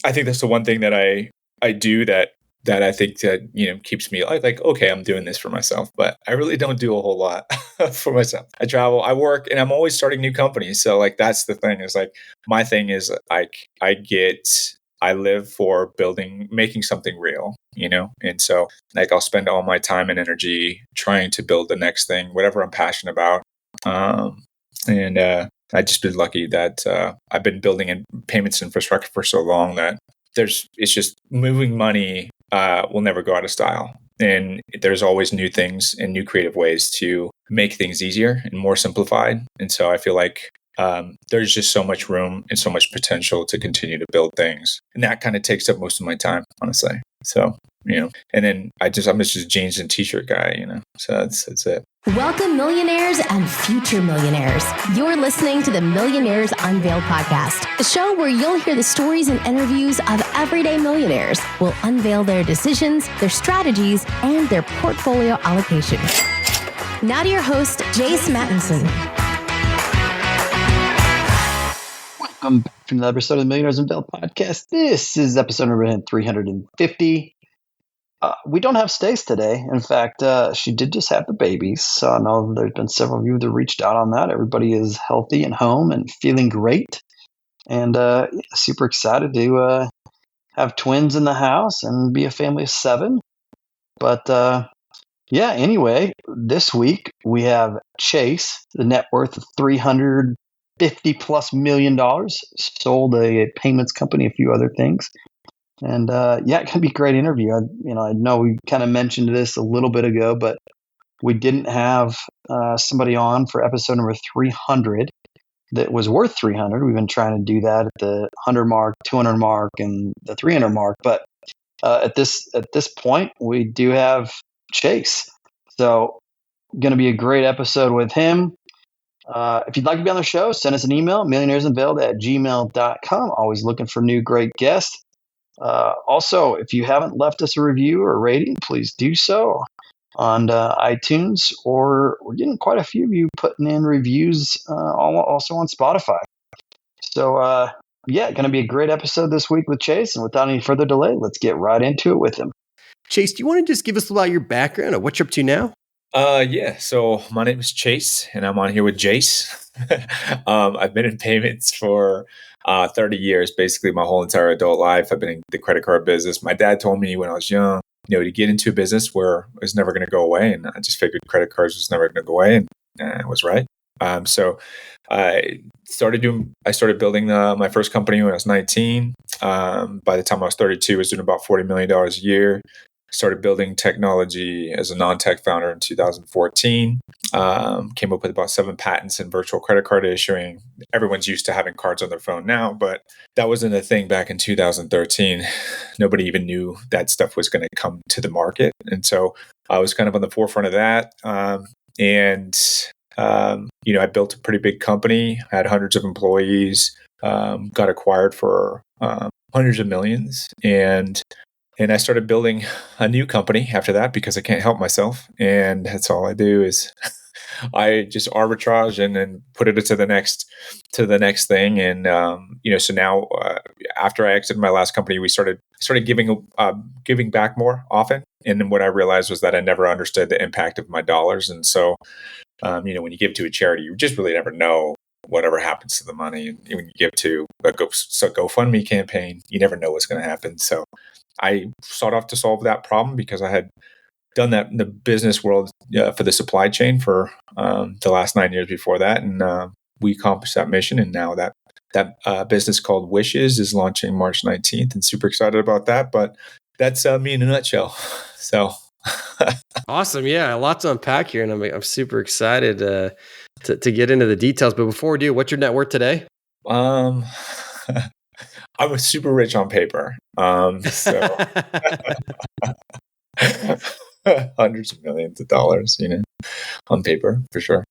I think that's the one thing that I do that I think that, keeps me like, okay, I'm doing this for myself, but I really don't do a whole lot for myself. I travel, I work, and I'm always starting new companies. So like, that's the thing is like, my thing is like, I live for making something real, And so like, I'll spend all my time and energy trying to build the next thing, whatever I'm passionate about. And I just been lucky that I've been building in payments infrastructure for so long that it's just moving money will never go out of style. And there's always new things and new creative ways to make things easier and more simplified. And so I feel like there's just so much room and so much potential to continue to build things. And that kind of takes up most of my time, honestly. So, and then I'm just a jeans and t-shirt guy, so that's it. Welcome, millionaires and future millionaires. You're listening to the Millionaires Unveiled podcast, a show where you'll hear the stories and interviews of everyday millionaires. We'll unveil their decisions, their strategies, and their portfolio allocation. Now to your host, Jace Mattinson. Welcome back to another episode of the Millionaires Unveiled podcast. This is episode number 350. We don't have Stace today. In fact, she did just have the babies. So I know there's been several of you that reached out on that. Everybody is healthy and home and feeling great. And super excited to have twins in the house and be a family of 7. But anyway, this week we have Chase, the net worth of $350+ million, sold a payments company, a few other things. And it can be a great interview. I know we kind of mentioned this a little bit ago, but we didn't have somebody on for episode number 300 that was worth 300. We've been trying to do that at the 100 mark, 200 mark, and the 300 mark. But at this point, we do have Chase. So going to be a great episode with him. If you'd like to be on the show, send us an email, millionairesunveiled@gmail.com. Always looking for new great guests. Also, if you haven't left us a review or rating, please do so on iTunes, or we're getting quite a few of you putting in reviews also on Spotify. So, going to be a great episode this week with Chase. And without any further delay, let's get right into it with him. Chase, do you want to just give us a little about your background or what you're up to now? So my name is Chase, and I'm on here with Jace. I've been in payments for 30 years, basically my whole entire adult life. I've been in the credit card business. My dad told me when I was young, to get into a business where it was never going to go away. And I just figured credit cards was never going to go away. And I was right. So I started building my first company when I was 19. By the time I was 32, I was doing about $40 million a year. Started building technology as a non-tech founder in 2014. Came up with about 7 patents in virtual credit card issuing. Everyone's used to having cards on their phone now, but that wasn't a thing back in 2013. Nobody even knew that stuff was going to come to the market. And so I was kind of on the forefront of that. I built a pretty big company, had hundreds of employees, got acquired for hundreds of millions. And I started building a new company after that because I can't help myself. And that's all I do is I just arbitrage and then put it to the next thing. And, so now after I exited my last company, we started giving back more often. And then what I realized was that I never understood the impact of my dollars. And so, when you give to a charity, you just really never know whatever happens to the money. And when you give to a GoFundMe campaign, you never know what's going to happen. So I sought out to solve that problem because I had done that in the business world for the supply chain for the last 9 years before that. And we accomplished that mission. And now that business called Wishes is launching March 19th, and super excited about that. But that's me in a nutshell. So awesome. Yeah. A lot to unpack here. And I'm super excited to get into the details. But before we do, what's your net worth today? I was super rich on paper. So hundreds of millions of dollars, on paper for sure.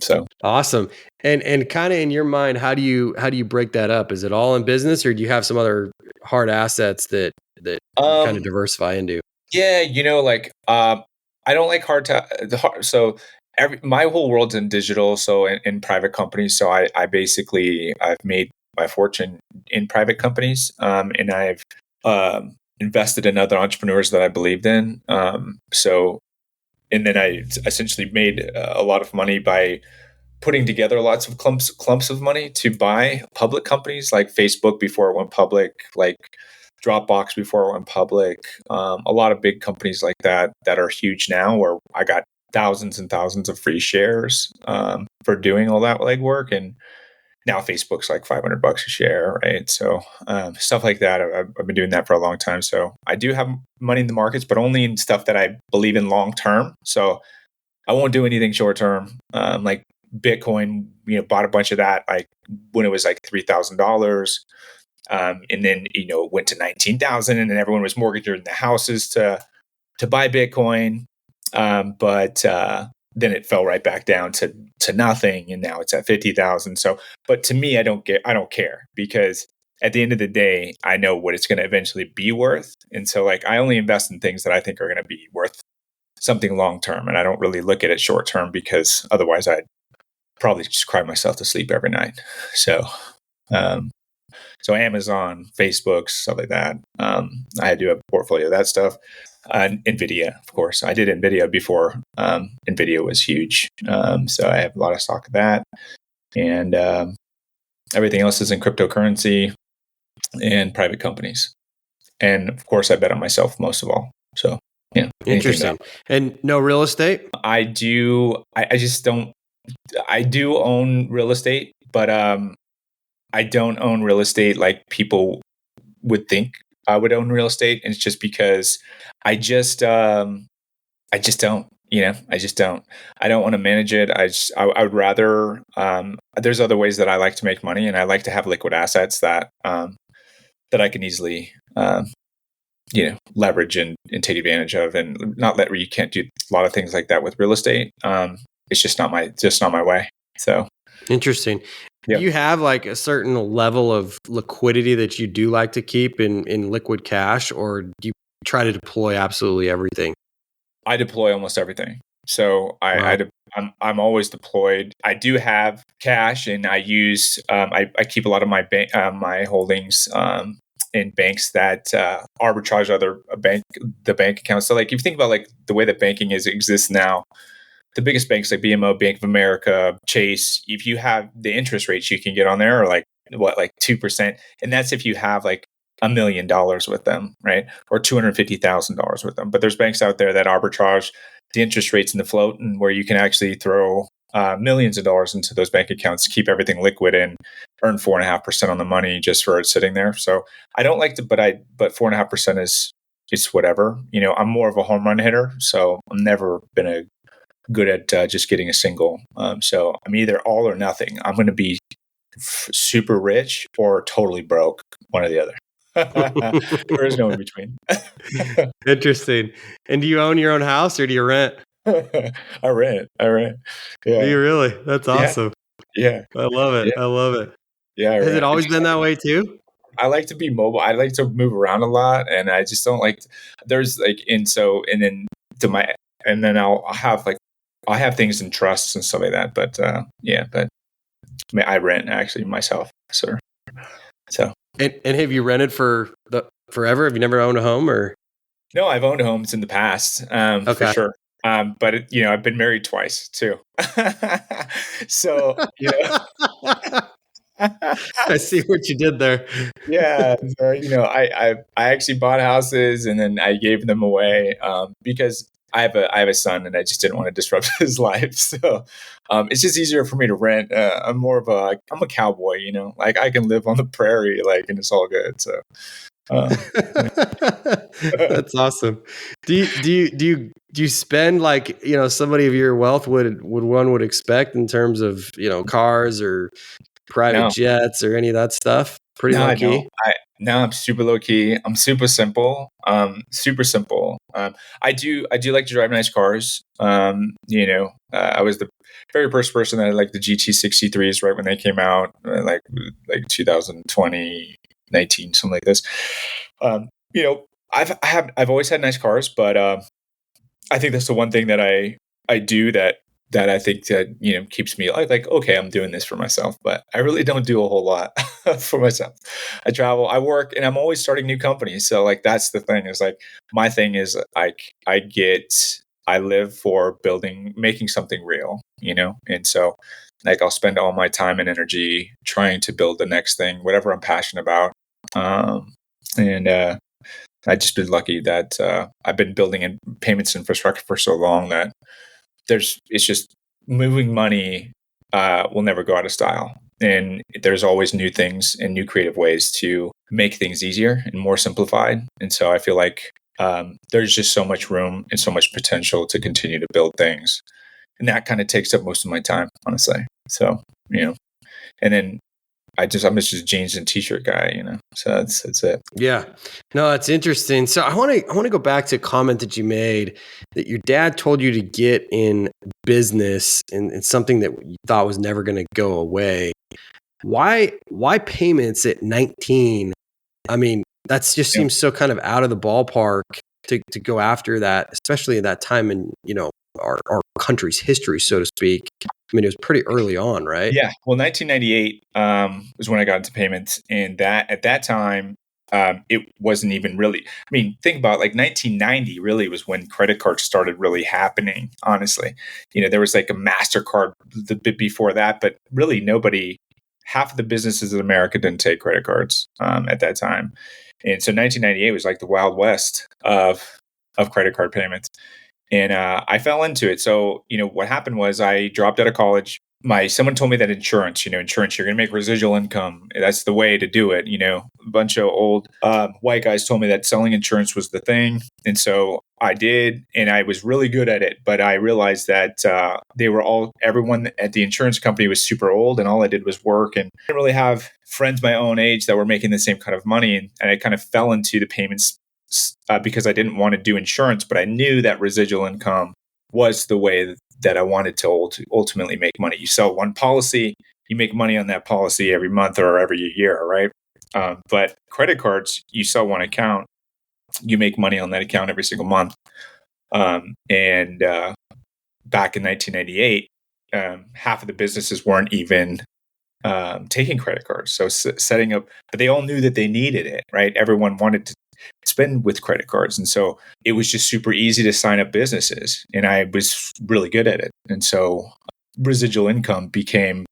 So awesome. And kind of in your mind, how do you break that up? Is it all in business, or do you have some other hard assets that you kind of diversify into? Yeah, I don't like my whole world's in digital, so in private companies. So I've made my fortune in private companies. And I've invested in other entrepreneurs that I believed in. And then I essentially made a lot of money by putting together lots of clumps of money to buy public companies like Facebook before it went public, like Dropbox before it went public. A lot of big companies like that are huge now, where I got thousands and thousands of free shares for doing all that legwork. And now Facebook's like $500 a share, right? So stuff like that. I've been doing that for a long time. So I do have money in the markets, but only in stuff that I believe in long term. So I won't do anything short term. Like Bitcoin, bought a bunch of that like when it was like $3,000. And then, it went to 19,000, and then everyone was mortgaging the houses to buy Bitcoin. But then it fell right back down to nothing. And now it's at 50,000. So, but to me, I don't care, because at the end of the day, I know what it's going to eventually be worth. And so like, I only invest in things that I think are going to be worth something long-term. And I don't really look at it short-term, because otherwise I'd probably just cry myself to sleep every night. So, so Amazon, Facebook, stuff like that. I do have a portfolio of that stuff. NVIDIA, of course. I did NVIDIA before. NVIDIA was huge. So I have a lot of stock of that. And everything else is in cryptocurrency and private companies. And of course, I bet on myself most of all. So, Interesting. And no real estate? I do. I just don't. I do own real estate, but I don't own real estate like people would think I would own real estate. And it's just because I just don't. I just don't. I don't want to manage it. I would rather. There's other ways that I like to make money, and I like to have liquid assets that I can easily leverage and take advantage of, and not let where you can't do a lot of things like that with real estate. It's just not my way. So interesting. Yep. Do you have like a certain level of liquidity that you do like to keep in liquid cash, or do you try to deploy absolutely everything? I deploy almost everything. So I'm always deployed. I do have cash, and I use I keep a lot of my my holdings in banks that arbitrage the bank accounts. So like if you think about like the way that banking exists now, the biggest banks like BMO, Bank of America, Chase, if you have the interest rates you can get on there are like 2%, and that's if you have like $1 million with them, right? Or $250,000 with them. But there's banks out there that arbitrage the interest rates in the float, and where you can actually throw millions of dollars into those bank accounts, keep everything liquid, and earn 4.5% on the money just for it sitting there. So I don't like to, but 4.5% is whatever. I'm more of a home run hitter, so I've never been good at just getting a single. So I'm either all or nothing. I'm going to be super rich or totally broke, one or the other. There is no in between. Interesting. And do you own your own house, or do you rent? I rent. Yeah. Do you really? That's awesome. Yeah. I love it. Yeah. I love it. Yeah. Has it always been that way too? I like to be mobile. I like to move around a lot, and I just don't like. There's like, and then I'll have things in trusts and stuff like that. But I rent actually myself, sir. So. And have you rented for forever? Have you never owned a home, or? No, I've owned homes in the past, for sure. But I've been married twice too. So I see what you did there. Yeah, so, I actually bought houses, and then I gave them away because I have a son, and I just didn't want to disrupt his life. So it's just easier for me to rent. I'm a cowboy, like I can live on the prairie, and it's all good. So that's awesome. Do you spend like somebody of your wealth would expect in terms of cars or private jets or any of that stuff? Pretty low key. I'm super low key. I'm super simple. Super simple. I do like to drive nice cars. I was the very first person that had like the GT63s right when they came out, like 2020, 19, something like this. I've always had nice cars, but I think that's the one thing that I do that that I think that, keeps me like, okay, I'm doing this for myself, but I really don't do a whole lot for myself. I travel, I work, and I'm always starting new companies. So like, that's the thing is like, my thing is I live for making something real, And so like, I'll spend all my time and energy trying to build the next thing, whatever I'm passionate about. And I've just been lucky that I've been building in payments infrastructure for so long that it's just moving money will never go out of style. And there's always new things and new creative ways to make things easier and more simplified. And so I feel like there's just so much room and so much potential to continue to build things. And that kind of takes up most of my time, honestly. So, and then I'm just a jeans and t-shirt guy, So that's it. Yeah. No, that's interesting. So I want to go back to a comment that you made that your dad told you to get in business and something that you thought was never going to go away. Why payments at 19? I mean, that just seems so kind of out of the ballpark to go after that, especially at that time in, our country's history, so to speak. I mean, it was pretty early on, right? Yeah. Well, 1998 was when I got into payments, and at that time, it wasn't even really. I mean, think about like 1990 really was when credit cards started really happening. Honestly, there was like a MasterCard the bit before that, but really half of the businesses in America didn't take credit cards at that time, and so 1998 was like the Wild West of credit card payments. And I fell into it. So, what happened was I dropped out of college. Someone told me that insurance, you're going to make residual income. That's the way to do it. A bunch of old white guys told me that selling insurance was the thing. And so I did, and I was really good at it. But I realized that everyone at the insurance company was super old, and all I did was work. And I didn't really have friends my own age that were making the same kind of money. And I kind of fell into the payments because I didn't want to do insurance, but I knew that residual income was the way that I wanted to ultimately make money. You sell one policy, you make money on that policy every month or every year, right? But credit cards, you sell one account, you make money on that account every single month. And back in 1998, half of the businesses weren't even taking credit cards. So setting up, but they all knew that they needed it, right? Everyone wanted to spend with credit cards. And so it was just super easy to sign up businesses, and I was really good at it. And so residual income became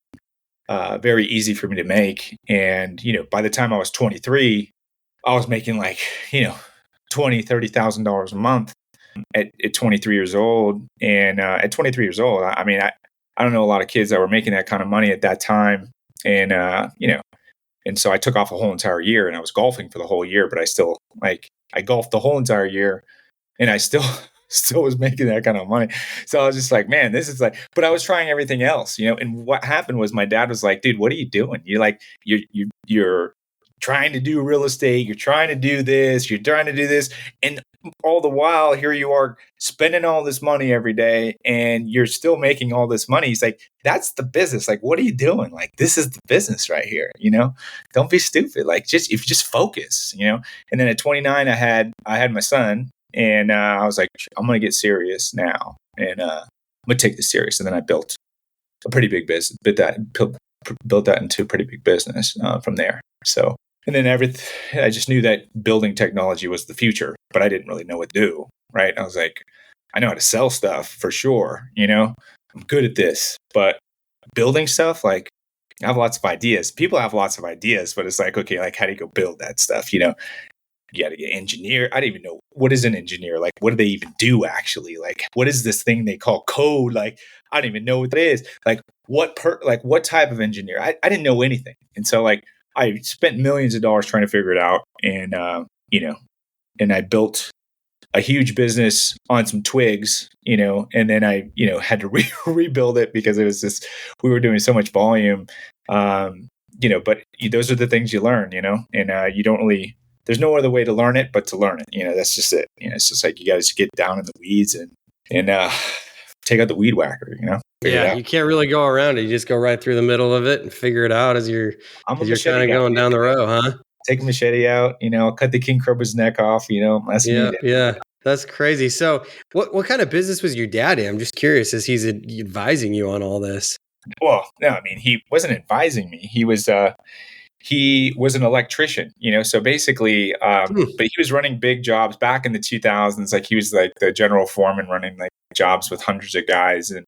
very easy for me to make. And, by the time I was 23, I was making like, $20,000-$30,000 a month at 23 years old. And at 23 years old, I mean, I don't know a lot of kids that were making that kind of money at that time. And, and so I took off a whole entire year, and I was golfing for the whole year, but I golfed the whole entire year, and I still was making that kind of money. So I was just like, man, this is like, but I was trying everything else, and what happened was my dad was like, dude, what are you doing? You're trying to do real estate. You're trying to do this. You're trying to do this. And all the while, here you are spending all this money every day, and you're still making all this money. He's like, that's the business. Like, what are you doing? Like, this is the business right here. Don't be stupid. Like, if you just focus, And then at 29, I had my son, and I was like, I'm going to get serious now, and I'm going to take this serious. And then I built a pretty big business, built that into a pretty big business from there. So, and then I just knew that building technology was the future, but I didn't really know what to do, right? I was like, I know how to sell stuff for sure, I'm good at this, but building stuff, like, I have lots of ideas. People have lots of ideas, but it's like, okay, like, how do you go build that stuff? You got to get engineer. I didn't even know, what is an engineer? Like, what do they even do actually? Like, what is this thing they call code? Like, I don't even know what that is. Like, what type of engineer? I didn't know anything. And so like, I spent millions of dollars trying to figure it out. And, and I built a huge business on some twigs, and then I, had to rebuild it because it was just, we were doing so much volume, but those are the things you learn, and you don't really, there's no other way to learn it but to learn it. That's just it. It's just like, you got to get down in the weeds and take out the weed whacker, Yeah, you can't really go around it. You just go right through the middle of it and figure it out as you're kind of going down the row, huh? Take a machete out, cut the king cobra's neck off, that's yeah. That's crazy. So what kind of business was your dad in? I'm just curious as he's advising you on all this. Well, no, I mean, he wasn't advising me. He was an electrician, so basically, but he was running big jobs back in the 2000s. Like he was like the general foreman running like jobs with hundreds of guys. And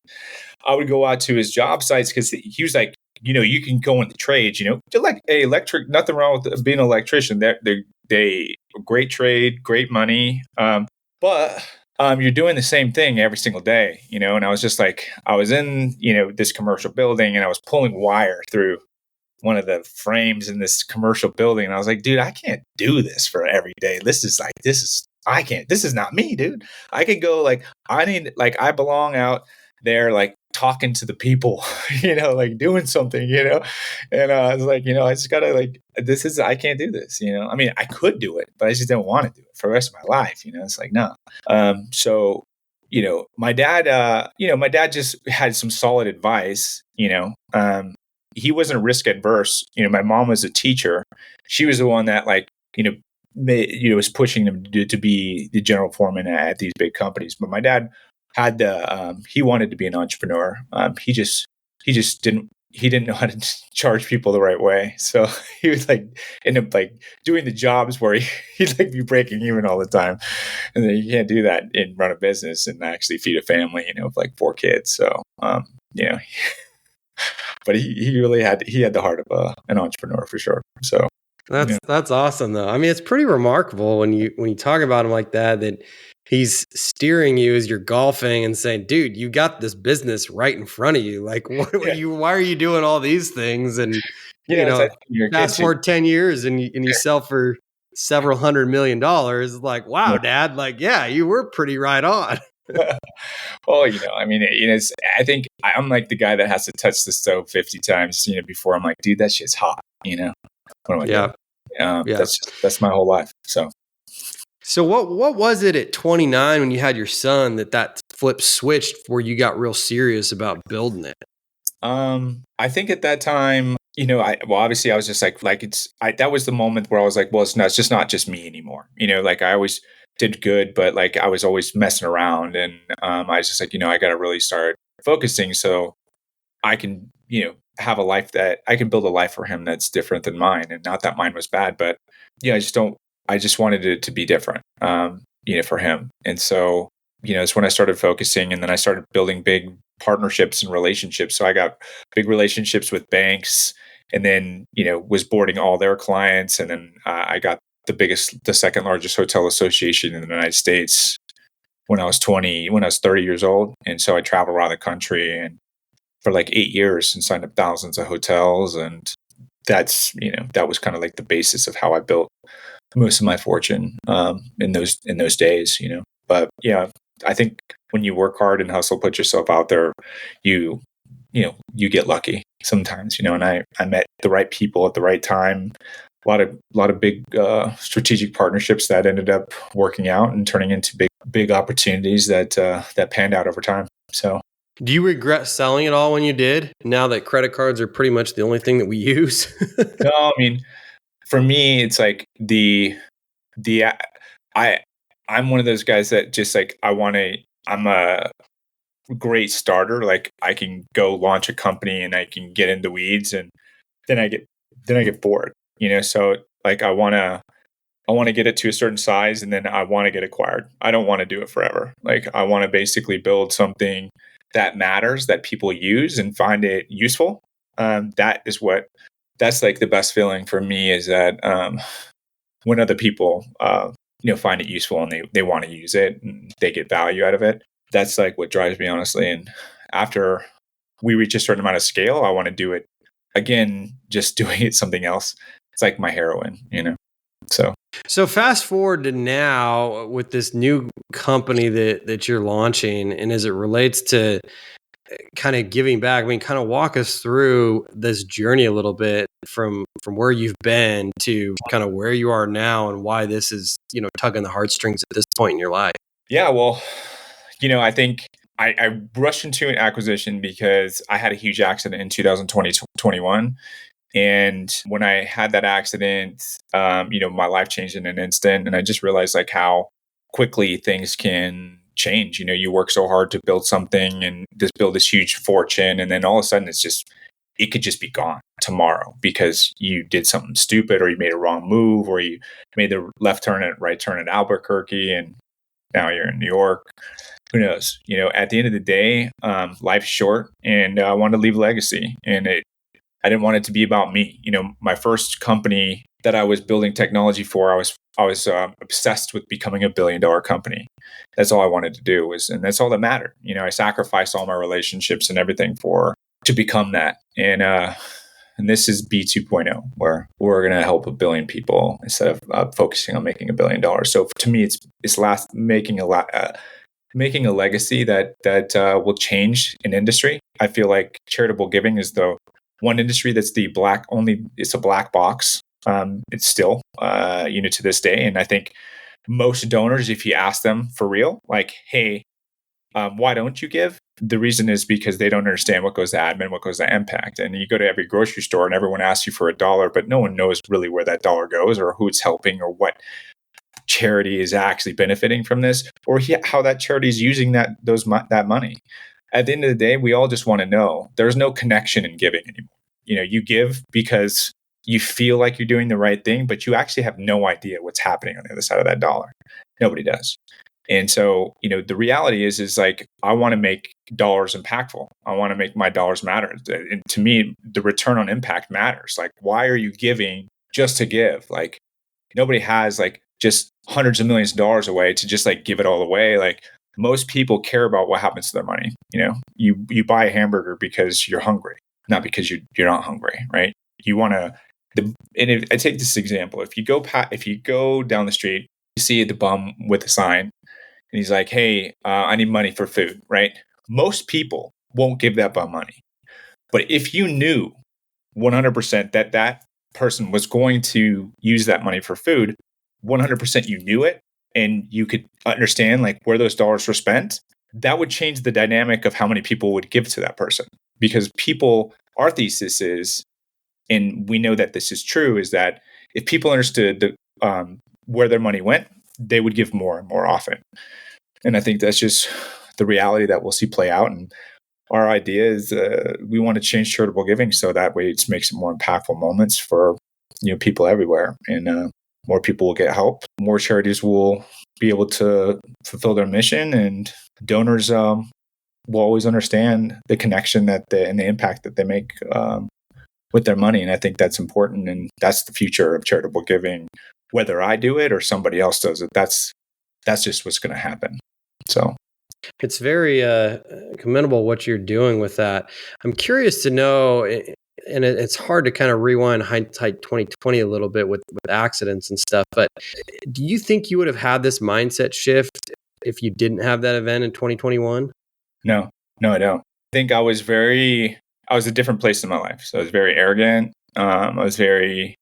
I would go out to his job sites because he was like, you can go in the trades, they're like, hey, electric, nothing wrong with being an electrician. They great trade, great money. But you're doing the same thing every single day, and I was just like, I was in, this commercial building and I was pulling wire through one of the frames in this commercial building. And I was like, dude, I can't do this for every day. I can't, this is not me, dude. I could go I belong out there, like talking to the people, like doing something, and I was like, I just gotta I can't do this, I mean, I could do it, but I just didn't want to do it for the rest of my life. It's like, no. So, my dad just had some solid advice, he wasn't risk adverse. My mom was a teacher. She was the one that was pushing him to be the general foreman at these big companies. But my dad had he wanted to be an entrepreneur. He just didn't know how to charge people the right way. So he would end up doing the jobs where he'd be breaking even all the time. And then you can't do that and run a business and actually feed a family, of 4 kids. So, but he really had the heart of an entrepreneur for sure. So that's awesome though. I mean, it's pretty remarkable when you talk about him like that he's steering you as you're golfing and saying, dude, you got this business right in front of you. Like, why are you doing all these things? And fast forward 10 years and you sell for several $100 million. Like, wow, Dad, you were pretty right on. Well, I mean, I think I'm like the guy that has to touch the stove 50 times, before I'm like, dude, that shit's hot, what am I doing? That's my whole life. So what was it at 29 when you had your son that flip switched where you got real serious about building it? I think at that time, obviously I was just that was the moment where I was like, well, it's just not just me anymore. I always did good, but I was always messing around, and I was just like, I got to really start focusing so I can, have a life that I can build a life for him that's different than mine. And not that mine was bad, but I just wanted it to be different, for him. And so, it's when I started focusing, and then I started building big partnerships and relationships. So I got big relationships with banks, and then, was boarding all their clients. And then I got the second largest hotel association in the United States when I was 30 years old. And so I traveled around the country and for 8 years and signed up thousands of hotels. And that's, that was kind of the basis of how I built most of my fortune in those days, But I think when you work hard and hustle, put yourself out there, you get lucky sometimes, and I met the right people at the right time. A lot of big strategic partnerships that ended up working out and turning into big opportunities that panned out over time. So, do you regret selling it all when you did? Now that credit cards are pretty much the only thing that we use. No, I mean, for me, it's I'm one of those guys that just I'm a great starter. I can go launch a company and I can get in the weeds, and then I get bored. So I want to get it to a certain size, and then I want to get acquired. I don't want to do it forever. I want to basically build something that matters, that people use and find it useful. That's the best feeling for me, is that when other people find it useful and they want to use it and they get value out of it. That's what drives me, honestly. And after we reach a certain amount of scale, I want to do it again, just doing it something else. It's my heroin, So fast forward to now with this new company that you're launching, and as it relates to kind of giving back, I mean, kind of walk us through this journey a little bit from where you've been to kind of where you are now, and why this is, tugging the heartstrings at this point in your life. Yeah, well, I think I rushed into an acquisition because I had a huge accident in 2021. And when I had that accident, my life changed in an instant. And I just realized how quickly things can change. You work so hard to build something and build this huge fortune, and then all of a sudden it could just be gone tomorrow because you did something stupid, or you made a wrong move, or you made the left turn at right turn at Albuquerque, and now you're in New York. Who knows? At the end of the day, life's short, and I want to leave a legacy, and I didn't want it to be about me. My first company that I was building technology for, I was obsessed with becoming a $1 billion company. That's all I wanted to do and that's all that mattered. I sacrificed all my relationships and everything to become that. And this is B 2.0, where we're going to help 1 billion people instead of focusing on making $1 billion. So to me, it's making a legacy that will change an industry. I feel like charitable giving is the one industry that's it's a black box. It's still, to this day. And I think most donors, if you ask them for real, like, hey, why don't you give? The reason is because they don't understand what goes to admin, what goes to impact. And you go to every grocery store and everyone asks you for $1, but no one knows really where that dollar goes, or who it's helping, or what charity is actually benefiting from this, or how that charity is using that money. At the end of the day, we all just want to know. There's no connection in giving anymore. You give because you feel like you're doing the right thing, but you actually have no idea what's happening on the other side of that dollar. Nobody does. And so, the reality is like, I want to make dollars impactful. I want to make my dollars matter. And to me, the return on impact matters. Like, why are you giving just to give? Like, nobody has like just hundreds of millions of dollars away to just like give it all away. Like, most people care about what happens to their money. You buy a hamburger because you're hungry, not because you're not hungry, right? You want to. I take this example: if you go down the street, you see the bum with a sign, and he's like, "Hey, I need money for food," right? Most people won't give that bum money. But if you knew 100% that person was going to use that money for food, 100% you knew it, and you could understand like where those dollars were spent, that would change the dynamic of how many people would give to that person. Because our thesis is, and we know that this is true, is that if people understood where their money went, they would give more and more often. And I think that's just the reality that we'll see play out. And our idea is we want to change charitable giving so that way it makes it more impactful moments for people everywhere, and more people will get help. More charities will be able to fulfill their mission, and donors will always understand the connection and the impact that they make with their money. And I think that's important, and that's the future of charitable giving. Whether I do it or somebody else does it, that's just what's going to happen. So it's very commendable what you're doing with that. I'm curious to know, and it's hard to kind of rewind hindsight 2020 a little bit with accidents and stuff, but do you think you would have had this mindset shift if you didn't have that event in 2021? No, I don't. I think I was a different place in my life. So I was very arrogant. I was very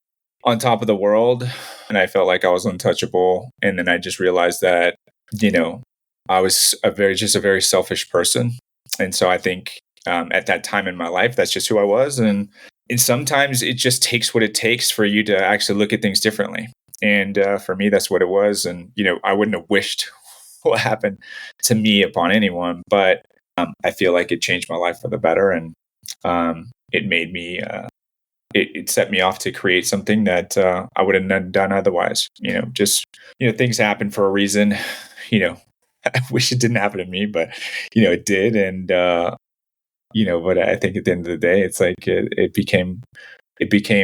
on top of the world, and I felt like I was untouchable. And then I just realized that, I was a very selfish person. And so I think at that time in my life, that's just who I was. And sometimes it just takes what it takes for you to actually look at things differently. And for me, that's what it was. And, I wouldn't have wished what happened to me upon anyone, but I feel like it changed my life for the better. And it made me, it set me off to create something that I would have done otherwise. Things happen for a reason. I wish it didn't happen to me, but it did. And but I think at the end of the day, it's like it became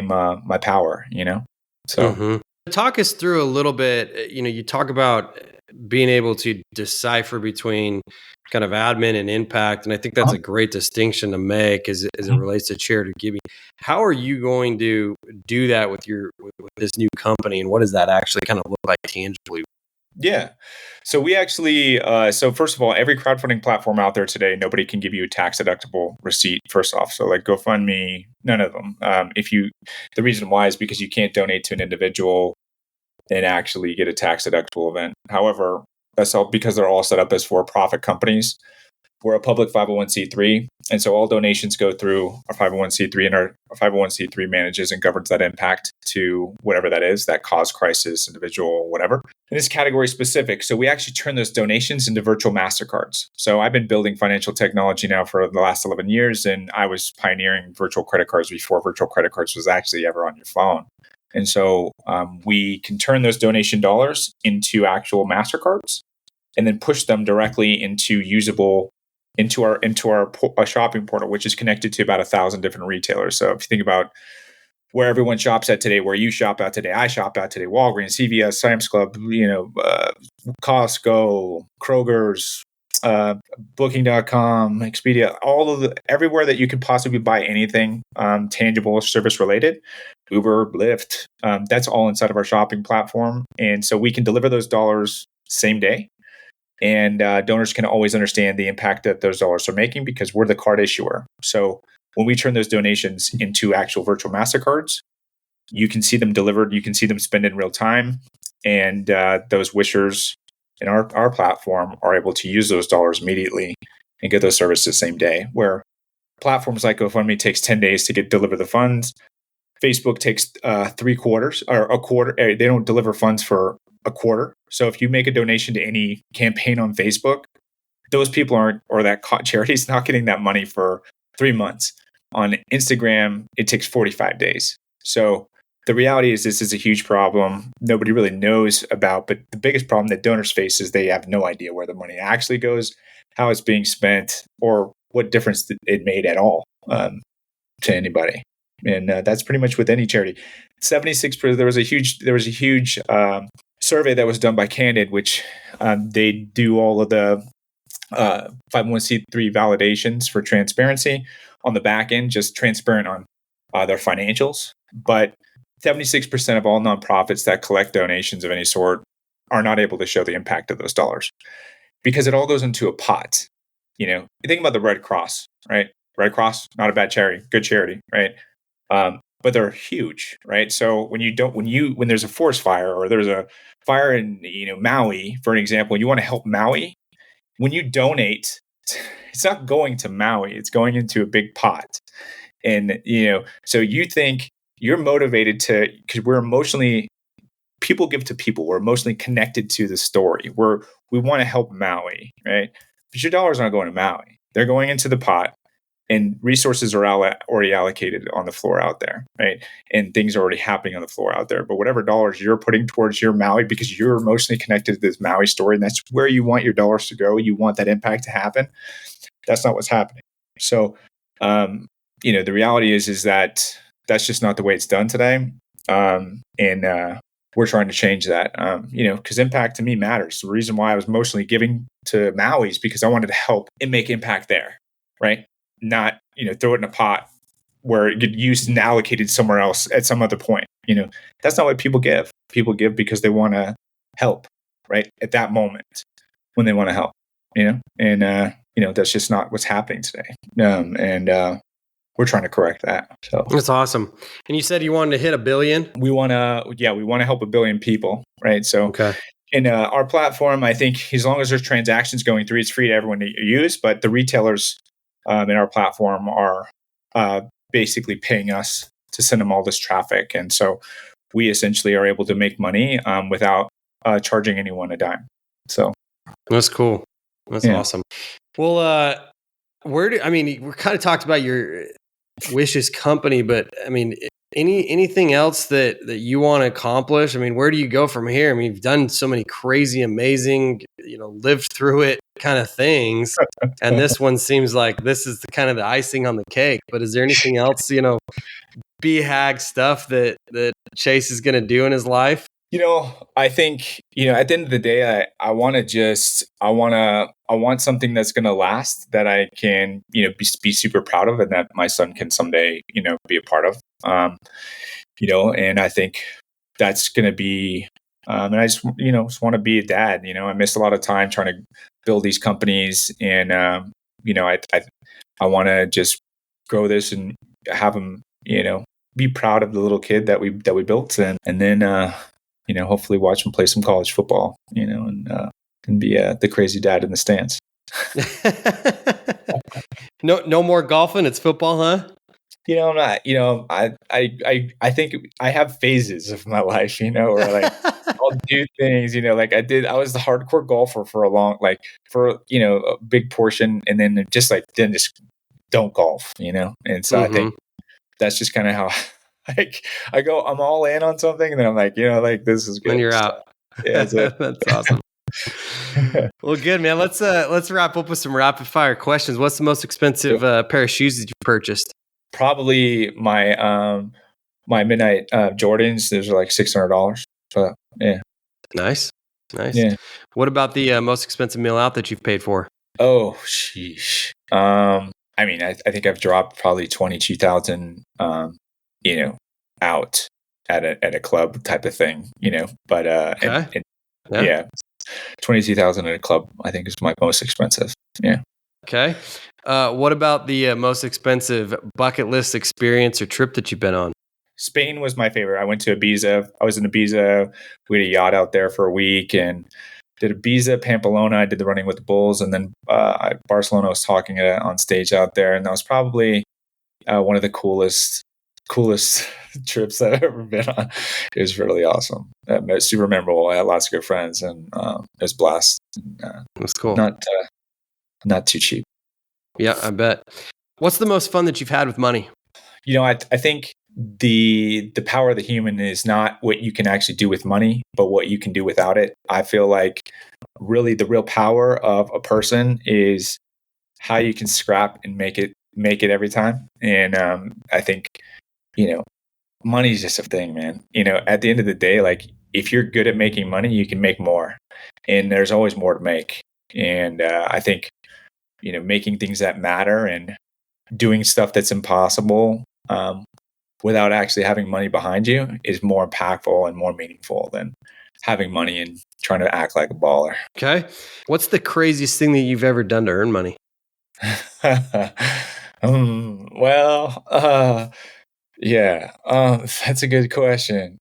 my power. So mm-hmm. Talk us through a little bit. You talk about being able to decipher between kind of admin and impact, and I think that's a great distinction to make as it relates to charitable giving. How are you going to do that with this new company, and what does that actually kind of look like tangibly? Yeah. So we actually, so first of all, every crowdfunding platform out there today, nobody can give you a tax deductible receipt, first off. So like GoFundMe, none of them. The reason why is because you can't donate to an individual and actually get a tax deductible event. However, that's all because they're all set up as for-profit companies. we're a public 501c3. And so all donations go through our 501c3, and our 501c3 manages and governs that impact to whatever that is, that cause, crisis, individual, whatever. And it's category specific. So we actually turn those donations into virtual MasterCards. So I've been building financial technology now for the last 11 years, and I was pioneering virtual credit cards before virtual credit cards was actually ever on your phone. And so we can turn those donation dollars into actual MasterCards and then push them directly into usable into our shopping portal, which is connected to about 1,000 different retailers. So if you think about where everyone shops at today, where you shop at today, I shop at today, Walgreens, CVS, Sam's Club, Costco, Kroger's, Booking.com, Expedia, everywhere that you could possibly buy anything tangible, service related, Uber, Lyft, that's all inside of our shopping platform. And so we can deliver those dollars same day. And donors can always understand the impact that those dollars are making because we're the card issuer. So when we turn those donations into actual virtual MasterCards, you can see them delivered, you can see them spend in real time. And those wishers in our platform are able to use those dollars immediately and get those services the same day. Where platforms like GoFundMe takes 10 days to deliver the funds. Facebook takes 3 quarters or a quarter. They don't deliver funds for a quarter. So if you make a donation to any campaign on Facebook, those people or that charity is not getting that money for 3 months. On Instagram, it takes 45 days. So the reality is this is a huge problem nobody really knows about, but the biggest problem that donors face is they have no idea where the money actually goes, how it's being spent, or what difference it made at all to anybody. And that's pretty much with any charity. 76%. There was a huge survey that was done by Candid, which they do all of the 501c3 validations for transparency on the back end, just transparent on their financials. But 76% of all nonprofits that collect donations of any sort are not able to show the impact of those dollars because it all goes into a pot. You think about the Red Cross, right? Red Cross, not a bad charity, good charity, right? But they're huge, right? So when there's a forest fire or there's a fire in Maui, for an example, you want to help Maui. When you donate, it's not going to Maui; it's going into a big pot. And so you think you're motivated because people give to people. We're emotionally connected to the story. We want to help Maui, right? But your dollars aren't going to Maui; they're going into the pot. And resources are already allocated on the floor out there, right? And things are already happening on the floor out there. But whatever dollars you're putting towards your Maui, because you're emotionally connected to this Maui story, and that's where you want your dollars to go, you want that impact to happen, that's not what's happening. So, the reality is that that's just not the way it's done today. And we're trying to change that, because impact to me matters. The reason why I was emotionally giving to Maui is because I wanted to help and make impact there, right? Not, throw it in a pot where it get used and allocated somewhere else at some other point. That's not what people give. People give because they want to help, right? At that moment when they want to help, and that's just not what's happening today. And we're trying to correct that. So that's awesome. And you said you wanted to hit 1 billion. We want to help 1 billion people, right? So okay. In our platform, I think as long as there's transactions going through, it's free to everyone to use. But the retailers in our platform are basically paying us to send them all this traffic. And so we essentially are able to make money without charging anyone a dime. So that's cool. That's awesome. Well, we kind of talked about your Wishes company, but anything else that you want to accomplish? Where do you go from here? You've done so many crazy, amazing, lived through it kind of things. And this one seems like this is kind of the icing on the cake. But is there anything else, BHAG stuff that Chase is going to do in his life? I think, at the end of the day, I want something that's going to last that I can, be super proud of and that my son can someday, be a part of. And I think that's going to be, and I just want to be a dad. I missed a lot of time trying to build these companies, and I want to just grow this and have him, be proud of the little kid that we built, and then hopefully watch him play some college football, and be the crazy dad in the stands. No more golfing. It's football, huh? I'm not, I think I have phases of my life, where like I'll do things, like I was the hardcore golfer for a big portion. And then just don't golf, And so I Mm-hmm. think that's just kind of how I'm all in on something. And then I'm like, this is good. Then you're So, out. yeah, that's it. That's awesome. Well, good, man. Let's wrap up with some rapid fire questions. What's the most expensive pair of shoes that you purchased? Probably my midnight Jordans. Those are like $600. So yeah. Nice. Yeah. What about the most expensive meal out that you've paid for? Oh, sheesh. I mean, I think I've dropped probably 22,000, out at a club type of thing, but, Okay. yeah, 22,000 at a club, I think is my most expensive. Yeah. Okay. What about the most expensive bucket list experience or trip that you've been on? Spain was my favorite. I went to Ibiza. I was in Ibiza. We had a yacht out there for a week and did Ibiza, Pamplona. I did the running with the bulls, and then Barcelona was talking on stage out there, and that was probably one of the coolest trips I've ever been on. It was really awesome. It was super memorable. I had lots of good friends, and it was a blast. That's cool. Not too cheap. Yeah, I bet. What's the most fun that you've had with money? I think the power of the human is not what you can actually do with money, but what you can do without it. I feel like really the real power of a person is how you can scrap and make it every time. And I think, money is just a thing, man. At the end of the day, like if you're good at making money, you can make more, and there's always more to make. And I think, making things that matter and doing stuff that's impossible without actually having money behind you is more impactful and more meaningful than having money and trying to act like a baller. Okay. What's the craziest thing that you've ever done to earn money? Yeah, that's a good question.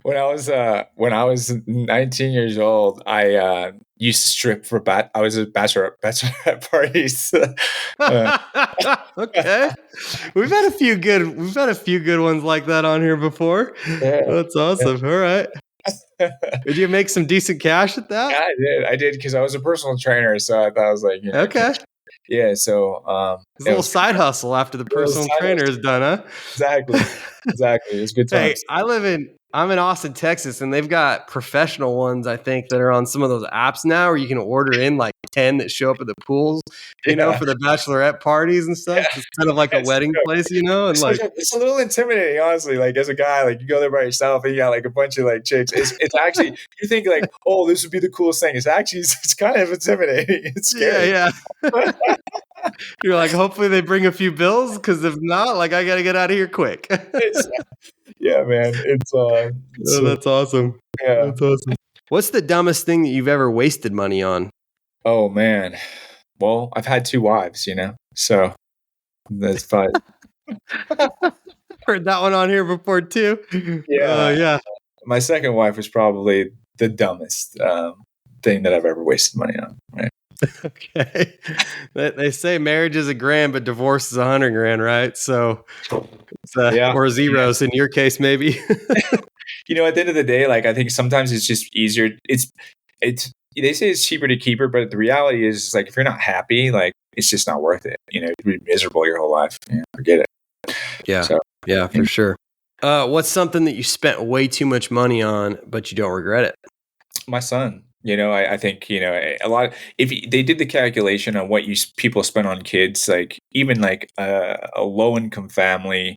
When I was 19 years old, I used to strip for I was at bachelorette parties. Okay. We've had a few good ones like that on here before. Yeah. That's awesome. All right. Did you make some decent cash at that? Yeah, I did because I was a personal trainer, so I thought I was like, okay. Yeah, so it's a little side hustle after the personal trainer is done, huh? Exactly. It's good times. Hey, I'm in Austin, Texas, and they've got professional ones, I think, that are on some of those apps now where you can order in like 10 that show up at the pools, for the bachelorette parties and stuff. Yeah. It's kind of like a wedding place, and like it's a little intimidating, honestly. Like as a guy, like you go there by yourself and you got like a bunch of like chicks. It's actually you think like, oh, this would be the coolest thing. It's actually it's kind of intimidating. It's scary. Yeah. You're like, hopefully they bring a few bills, because if not, like I gotta get out of here quick. Yeah, man. That's awesome. Yeah. That's awesome. What's the dumbest thing that you've ever wasted money on? Oh man. Well, I've had 2 wives, so that's fine. Heard that one on here before too. Yeah. Yeah. My second wife was probably the dumbest thing that I've ever wasted money on. Right. Okay. They say marriage is $1,000, but divorce is $100,000, right? So, or zeros in your case, maybe. At the end of the day, like I think sometimes it's just easier. It's they say it's cheaper to keep her, but the reality is like if you're not happy, like it's just not worth it. You'd be miserable your whole life. Forget it. Yeah. So, yeah, for sure. What's something that you spent way too much money on, but you don't regret it? My son. I think, a lot if they did the calculation on what people spend on kids, like even like a low income family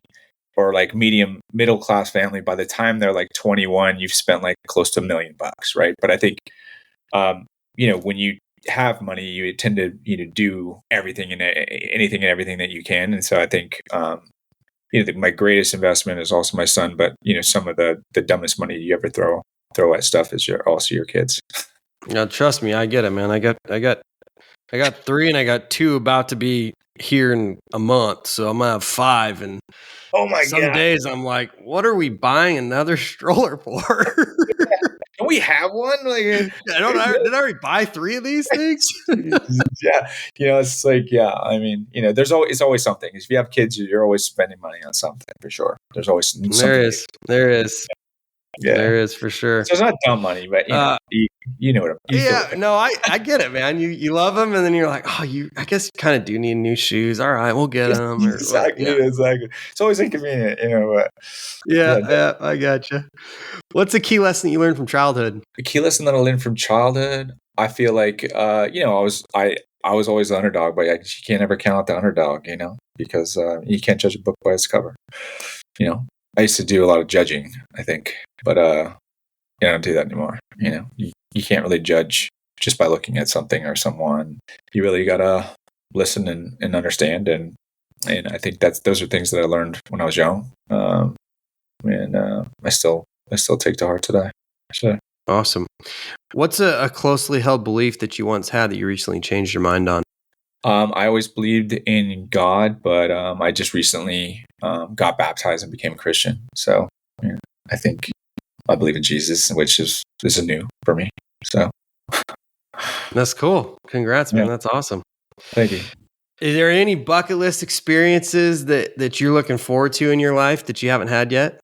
or like middle class family, by the time they're like 21, you've spent like close to $1 million, right? But I think, when you have money, you tend to, do everything and anything and everything that you can. And so I think, my greatest investment is also my son, but some of the dumbest money you ever throw at stuff is also your kids. No, trust me, I get it, man. I got 3 and I got 2 about to be here in a month, so I'm gonna have 5. And oh my god, some days I'm like, what are we buying another stroller for? Can we have one? Like, did I already buy 3 of these things? Yeah, it's like, I mean, it's always something. If you have kids, you're always spending money on something for sure. There's always something. There is. Yeah, there is for sure. So it's not dumb money, but you know what I'm. No, I get it, man. You love them, and then you're like, I guess you kind of do need new shoes. All right, we'll get them. Exactly. It's always inconvenient, But yeah, I gotcha. What's a key lesson that you learned from childhood? The key lesson that I learned from childhood, I feel like, I was always the underdog, but you can't ever count out the underdog, because you can't judge a book by its cover. I used to do a lot of judging, I think, but I don't do that anymore. You can't really judge just by looking at something or someone. You really gotta listen and understand, and I think those are things that I learned when I was young, and I still take to heart today. So. Awesome. What's a closely held belief that you once had that you recently changed your mind on? I always believed in God, but I just recently got baptized and became a Christian. So I think I believe in Jesus, which is new for me. So that's cool. Congrats, man. That's awesome. Thank you. Is there any bucket list experiences that you're looking forward to in your life that you haven't had yet?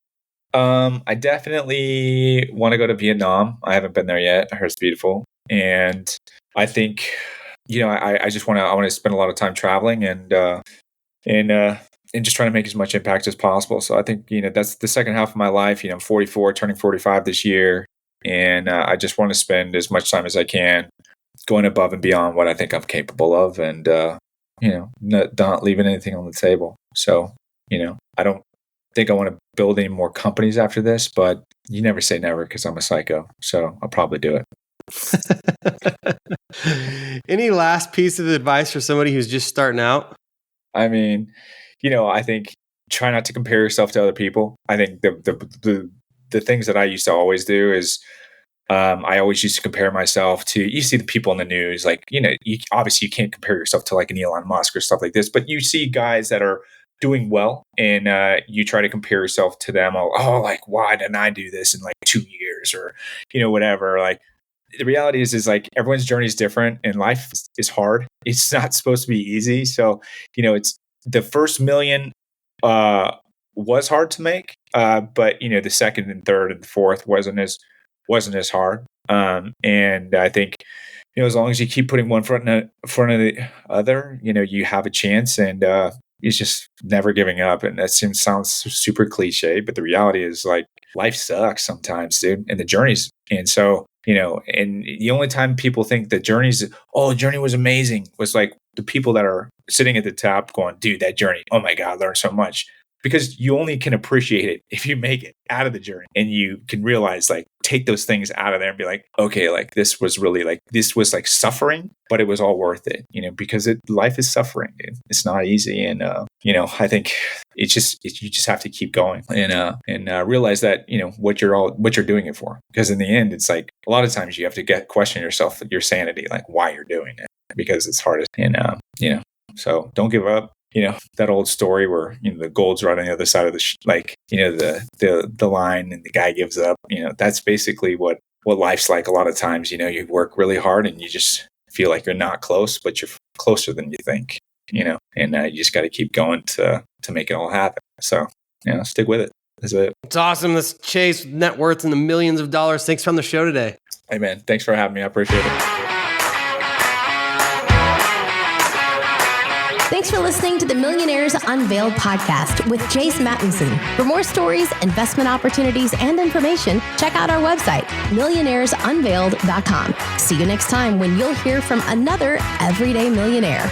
I definitely want to go to Vietnam. I haven't been there yet. I heard it's beautiful, and I think I just want to spend a lot of time traveling and just trying to make as much impact as possible. So I think that's the second half of my life. I'm 44, turning 45 this year, and I just want to spend as much time as I can going above and beyond what I think I'm capable of, and not leaving anything on the table. So I don't think I want to build any more companies after this, but you never say never because I'm a psycho. So I'll probably do it. Any last piece of advice for somebody who's just starting out? I mean, I think try not to compare yourself to other people. I think the things that I used to always do is I always used to compare myself to, you see the people in the news, like, obviously you can't compare yourself to like an Elon Musk or stuff like this, but you see guys that are doing well, and you try to compare yourself to them. Like, why didn't I do this in like 2 years or, whatever. Like, the reality is like everyone's journey is different, and life is hard. It's not supposed to be easy. So, it's the first million was hard to make, but the second and third and fourth wasn't as hard. And I think, as long as you keep putting one foot in front of the other, you have a chance, and it's just never giving up. And that sounds super cliche, but the reality is like life sucks sometimes, dude, and the journeys. And so, and the only time people think the journey was amazing was like the people that are sitting at the top going, dude, that journey, oh my God, I learned so much. Because you only can appreciate it if you make it out of the journey, and you can realize, like, take those things out of there and be like, okay, like this was like suffering, but it was all worth it, because life is suffering, dude. It's not easy. And, I think you just have to keep going and realize that, what you're doing it for. Because in the end, it's like a lot of times you have to question yourself, your sanity, like why you're doing it, because it's hardest. And, so don't give up. That old story where, the gold's right on the other side of the line, and the guy gives up, that's basically what life's like a lot of times. You work really hard and you just feel like you're not close, but you're closer than you think, and you just got to keep going to make it all happen. So, stick with it. That's it. It's awesome. This Chase, net worth in the millions of dollars. Thanks for on the show today. Hey man, thanks for having me. I appreciate it. Thanks for listening to the Millionaires Unveiled podcast with Jace Mattinson. For more stories, investment opportunities, and information, check out our website, millionairesunveiled.com. See you next time when you'll hear from another everyday millionaire.